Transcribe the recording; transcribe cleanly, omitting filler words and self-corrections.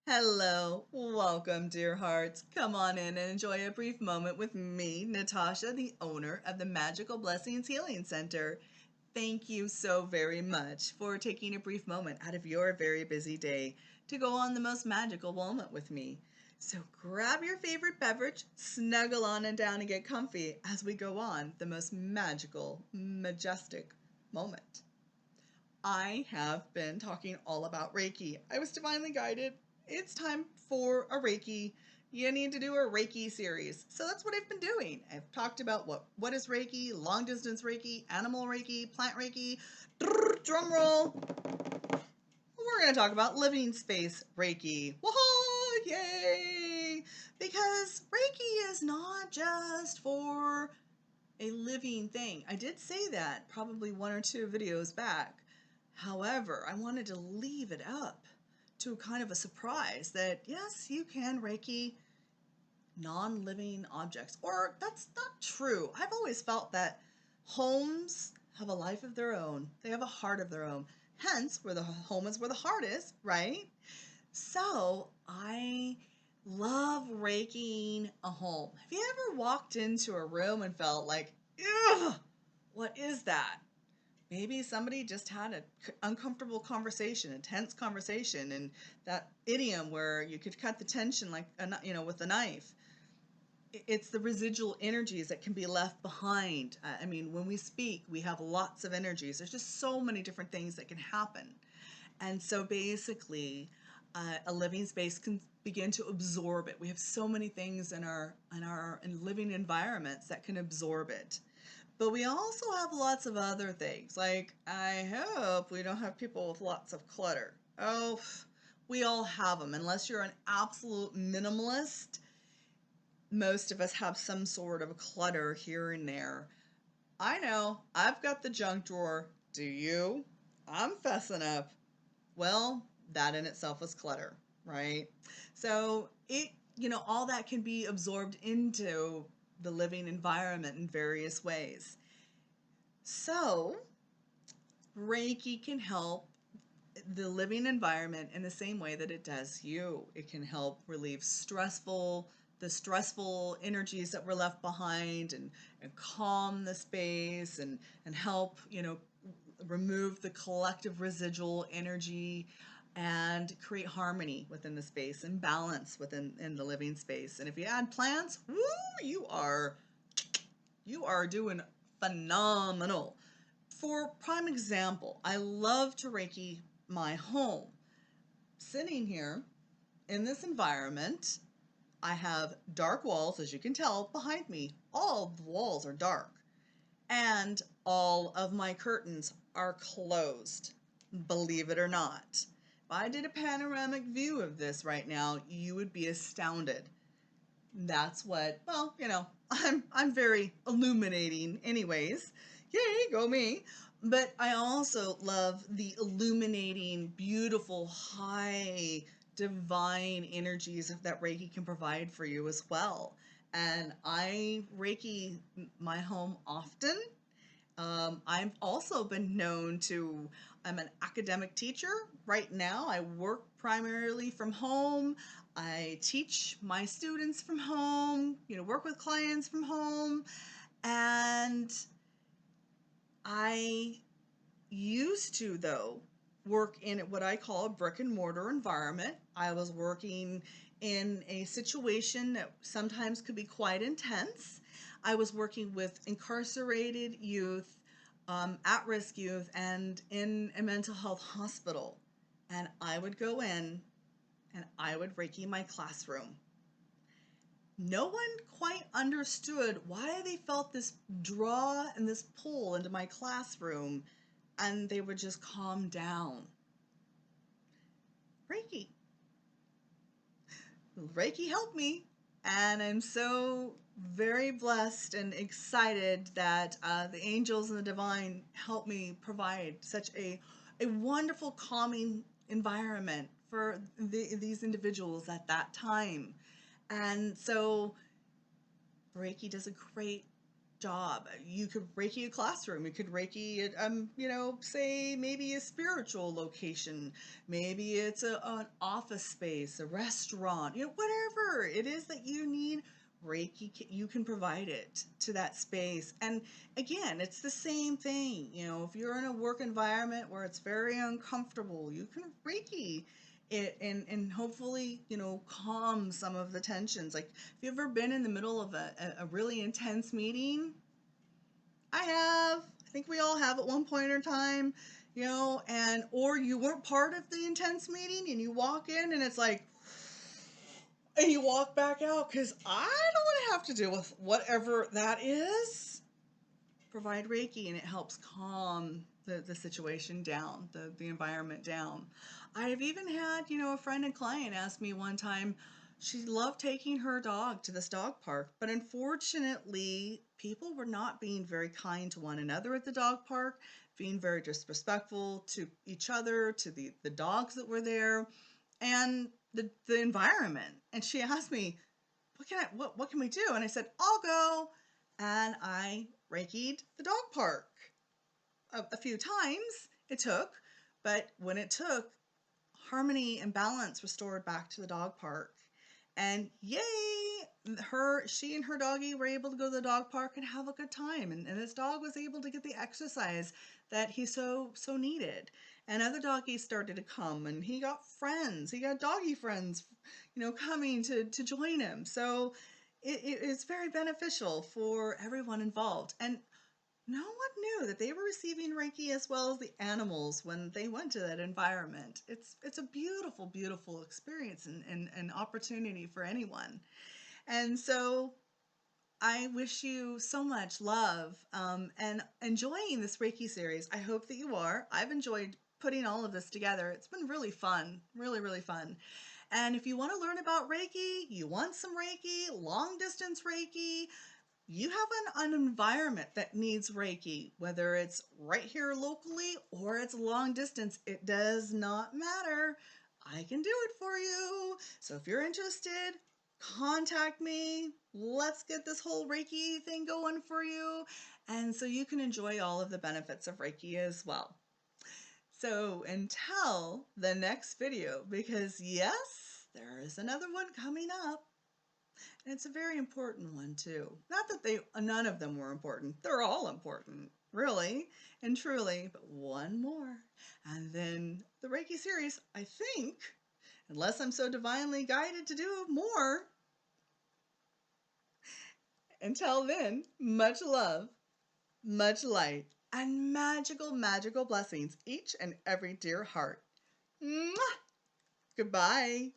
Hello, welcome, dear hearts. Come on in and enjoy a brief moment with me, Natasha, the owner of the Magical Blessings Healing Center. Thank you so very much for taking a brief moment out of your very busy day to go on the most magical moment with me. So grab your favorite beverage, snuggle on and down and get comfy as we go on the most magical, majestic moment. I have been talking all about Reiki. I was divinely guided. It's time for a Reiki. You need to do a Reiki series. So that's what I've been doing. I've talked about what is Reiki, long distance Reiki, animal Reiki, plant Reiki. Drum roll. We're going to talk about living space Reiki. Whoa, yay! Because Reiki is not just for a living thing. I did say that probably one or two videos back. However, I wanted to leave it up to kind of a surprise that yes, you can Reiki non-living objects. Or that's not true. I've always felt that homes have a life of their own. They have a heart of their own. Hence, where the home is where the heart is, right? So I love Reikiing a home. Have you ever walked into a room and felt like, ugh, what is that? Maybe somebody just had an uncomfortable conversation, a tense conversation, and that idiom where you could cut the tension like with a knife. It's the residual energies that can be left behind. I mean, when we speak, we have lots of energies. There's just so many different things that can happen. And so basically, a living space can begin to absorb it. We have so many things in living environments that can absorb it. But we also have lots of other things. Like, I hope we don't have people with lots of clutter. Oh, we all have them. Unless you're an absolute minimalist, most of us have some sort of clutter here and there. I know, I've got the junk drawer. Do you? I'm fessing up. Well, that in itself is clutter, right? So all that can be absorbed into the living environment in various ways. So, Reiki can help the living environment in the same way that it does you. It can help relieve the stressful energies that were left behind and calm the space and help, remove the collective residual energy and create harmony within the space and balance in the living space. And if you add plants, woo, you are doing phenomenal. For prime example, I love to Reiki my home. Sitting here in this environment, I have dark walls, as you can tell, behind me. All the walls are dark. And all of my curtains are closed, believe it or not. If I did a panoramic view of this right now, you would be astounded. That's what, I'm very illuminating anyways. Yay, go me. But I also love the illuminating, beautiful, high, divine energies that Reiki can provide for you as well. And I Reiki my home often. I've also been known to, I'm an academic teacher. Right now, I work primarily from home. I teach my students from home, work with clients from home. And I used to, though, work in what I call a brick and mortar environment. I was working in a situation that sometimes could be quite intense. I was working with incarcerated youth, at-risk youth, and in a mental health hospital. And I would go in and I would Reiki my classroom. No one quite understood why they felt this draw and this pull into my classroom, and they would just calm down. Reiki. Reiki helped me, and I'm so very blessed and excited that the angels and the divine helped me provide such a wonderful calming environment for these individuals at that time. And so Reiki does a great job. You could Reiki a classroom. You could Reiki it, say maybe a spiritual location. Maybe it's an office space, a restaurant, whatever it is that you need. Reiki, you can provide it to that space. And again, it's the same thing. If you're in a work environment where it's very uncomfortable, you can Reiki it and hopefully, calm some of the tensions. Like, have you ever been in the middle of a really intense meeting? I have. I think we all have at one point in time, and or you weren't part of the intense meeting and you walk in and it's like, and you walk back out because I don't want to have to deal with whatever that is. Provide Reiki and it helps calm the situation down, the environment down. I have even had, a friend and client ask me one time, she loved taking her dog to this dog park, but unfortunately, people were not being very kind to one another at the dog park, being very disrespectful to each other, to the dogs that were there, and the environment. And she asked me, what can we do? And I said, I'll go. And I Reiki'd the dog park a few times. It took, but when it took, harmony and balance restored back to the dog park. And yay, she and her doggie were able to go to the dog park and have a good time. And this dog was able to get the exercise that he so needed. And other doggies started to come, and he got friends. He got doggy friends, coming to join him. So it's very beneficial for everyone involved. And no one knew that they were receiving Reiki as well as the animals when they went to that environment. It's a beautiful, beautiful experience and opportunity for anyone. And so I wish you so much love and enjoying this Reiki series. I hope that you are. I've enjoyed putting all of this together. It's been really fun, really, really fun. And if you want to learn about Reiki, you want some Reiki, long distance Reiki, you have an environment that needs Reiki, whether it's right here locally or it's long distance, it does not matter. I can do it for you. So if you're interested, contact me. Let's get this whole Reiki thing going for you. And so you can enjoy all of the benefits of Reiki as well. So until the next video, because yes, there is another one coming up. And it's a very important one too. Not that none of them were important. They're all important, really and truly, but one more. And then the Reiki series, I think, unless I'm so divinely guided to do more. Until then, much love, much light, and magical, magical blessings each and every dear heart. Mwah! Goodbye.